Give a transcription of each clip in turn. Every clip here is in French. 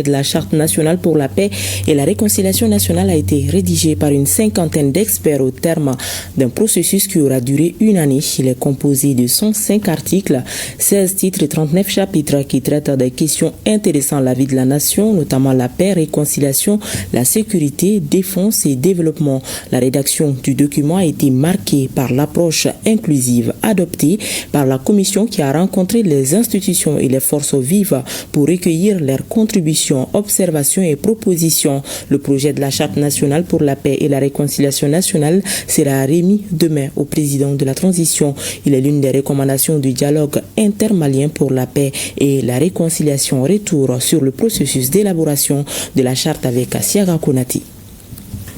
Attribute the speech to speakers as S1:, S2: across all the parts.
S1: de la Charte nationale pour la paix et la réconciliation nationale a été rédigé par une cinquantaine d'experts au terme d'un processus qui aura duré une année. Il est composé de 105 articles, 16 titres et 39 chapitres qui traitent des questions intéressant la vie de la nation, notamment la paix, réconciliation, la sécurité, défense et développement. La rédaction du document a été marquée par l'approche inclusive adoptée par la commission qui a rencontré les institutions et les forces vives pour recueillir leurs contributions, observations et propositions. Le projet de la Charte nationale pour la paix et la réconciliation nationale sera remis demain au président de la transition. Il est l'une des recommandations du dialogue intermalien pour la paix et la réconciliation. Retour sur le processus d'élaboration de la charte avec Siaga Konati.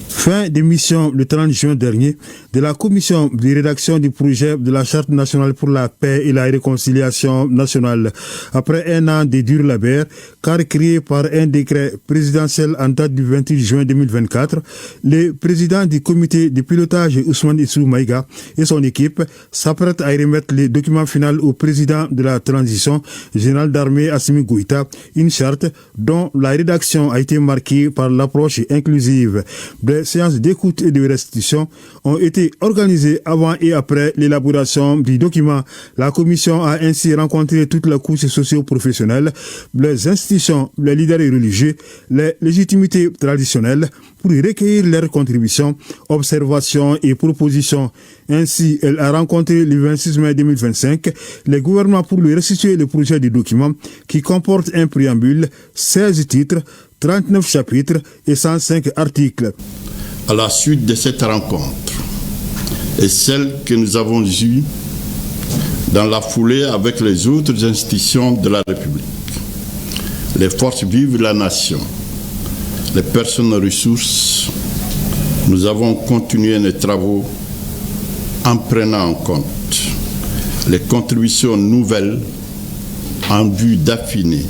S2: Fin d'émission le 30 juin dernier de la commission de rédaction du projet de la Charte nationale pour la paix et la réconciliation nationale. Après un an de dur labeur, car créé par un décret présidentiel en date du 28 juin 2024, le président du comité de pilotage Ousmane Issou Maïga et son équipe s'apprêtent à remettre le document final au président de la transition, général d'armée Assimi Goïta, une charte dont la rédaction a été marquée par l'approche inclusive. Des séances d'écoute et de restitution ont été organisées avant et après l'élaboration du document. La commission a ainsi rencontré toutes les couches socio-professionnelles, les institutions, les leaders religieux, les légitimités traditionnelles pour recueillir leurs contributions, observations et propositions. Ainsi, elle a rencontré le 26 mai 2025 le gouvernement pour lui restituer le projet du document qui comporte un préambule, 16 titres, 39 chapitres et 105 articles.
S3: À la suite de cette rencontre et celle que nous avons eue dans la foulée avec les autres institutions de la République, les forces vives de la nation, les personnes ressources, nous avons continué nos travaux en prenant en compte les contributions nouvelles en vue d'affiner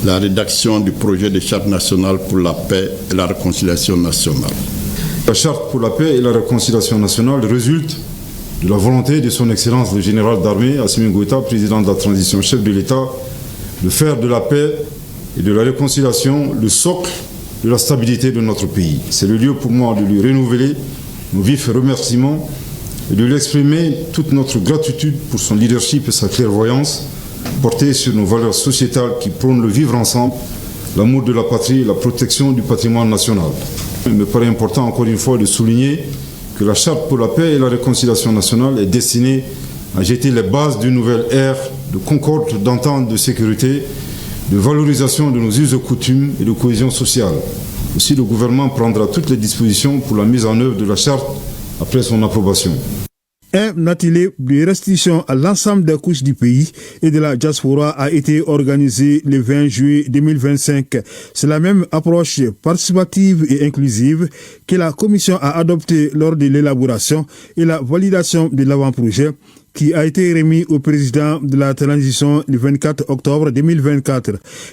S3: la rédaction du projet de charte nationale pour la paix et la réconciliation nationale.
S4: La charte pour la paix et la réconciliation nationale résulte de la volonté de son Excellence le général d'armée Assimi Goïta, président de la transition, chef de l'État, de faire de la paix et de la réconciliation le socle de la stabilité de notre pays. C'est le lieu pour moi de lui renouveler nos vifs remerciements et de lui exprimer toute notre gratitude pour son leadership et sa clairvoyance porté sur nos valeurs sociétales qui prônent le vivre ensemble, l'amour de la patrie et la protection du patrimoine national. Il me paraît important encore une fois de souligner que la Charte pour la paix et la réconciliation nationale est destinée à jeter les bases d'une nouvelle ère de concorde, d'entente, de sécurité, de valorisation de nos us et coutumes et de cohésion sociale. Aussi, le gouvernement prendra toutes les dispositions pour la mise en œuvre de la Charte après son approbation.
S2: Un atelier de restitution à l'ensemble des couches du pays et de la diaspora a été organisé le 20 juillet 2025. C'est la même approche participative et inclusive que la commission a adoptée lors de l'élaboration et la validation de l'avant-projet qui a été remis au président de la transition le 24 octobre 2024.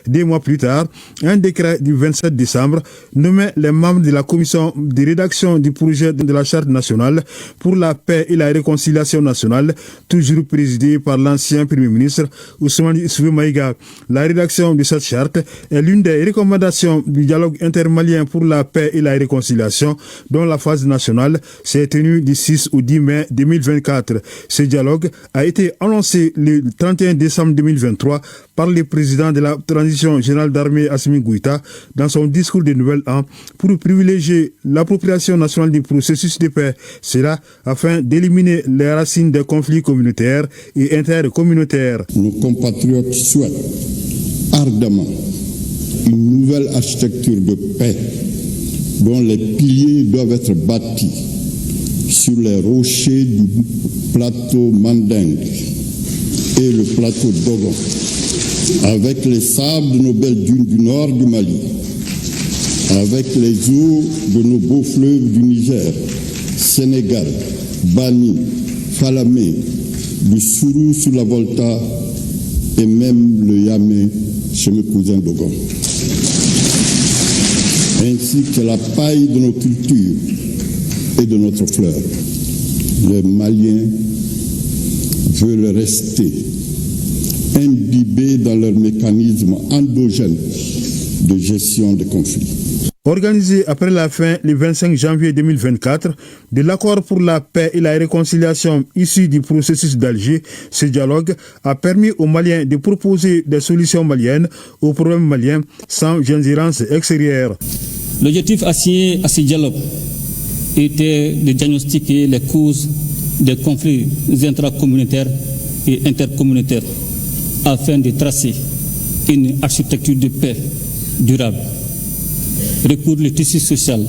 S2: 2 mois plus tard, un décret du 27 décembre nommait les membres de la commission de rédaction du projet de la Charte nationale pour la paix et la réconciliation nationale, toujours présidée par l'ancien Premier ministre Ousmane Issou Maïga. La rédaction de cette charte est l'une des recommandations du dialogue intermalien pour la paix et la réconciliation, dont la phase nationale s'est tenue du 6 au 10 mai 2024. Ce dialogue a été annoncé le 31 décembre 2023 par le président de la transition générale d'armée Assimi Goïta dans son discours de Nouvel An pour privilégier l'appropriation nationale du processus de paix. Cela afin d'éliminer les racines des conflits communautaires et intercommunautaires.
S5: Nos compatriotes souhaitent ardemment une nouvelle architecture de paix dont les piliers doivent être bâtis sur les rochers du plateau Mandingue et le plateau Dogon, avec les sables de nos belles dunes du nord du Mali, avec les eaux de nos beaux fleuves du Niger, Sénégal, Bani, Falamé, du Sourou sur la Volta et même le Yamé chez mes cousins Dogon, ainsi que la paille de nos cultures et de notre fleur. Les Maliens veulent rester imbibés dans leur mécanisme endogène de gestion des conflits.
S2: Organisé après la fin le 25 janvier 2024 de l'accord pour la paix et la réconciliation issu du processus d'Alger, ce dialogue a permis aux Maliens de proposer des solutions maliennes aux problèmes maliens sans ingérence extérieure.
S6: L'objectif assigné à ce dialogue était de diagnostiquer les causes des conflits intracommunautaires et intercommunautaires afin de tracer une architecture de paix durable, recoudre le tissu social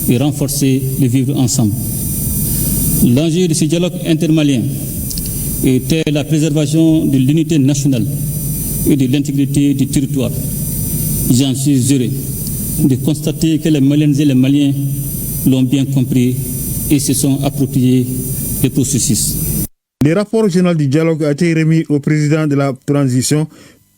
S6: et renforcer le vivre ensemble. L'enjeu de ce dialogue intermalien était la préservation de l'unité nationale et de l'intégrité du territoire. J'en suis heureux de constater que les Maliennes et les Maliens l'ont bien compris et se sont appropriés le processus.
S2: Le rapport général du dialogue a été remis au président de la transition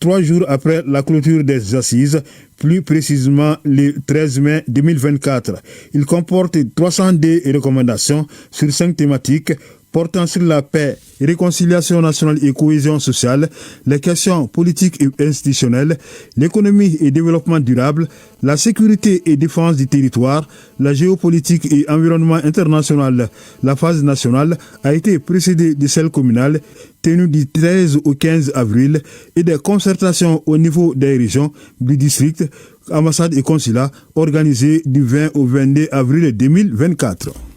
S2: 3 jours après la clôture des assises, plus précisément le 13 mai 2024. Il comporte 302 recommandations sur 5 thématiques portant sur la paix, réconciliation nationale et cohésion sociale, les questions politiques et institutionnelles, l'économie et développement durable, la sécurité et défense du territoire, la géopolitique et environnement international. La phase nationale a été précédée de celle communale, tenue du 13 au 15 avril, et des concertations au niveau des régions, du district, ambassades et consulats organisées du 20 au 22 avril 2024.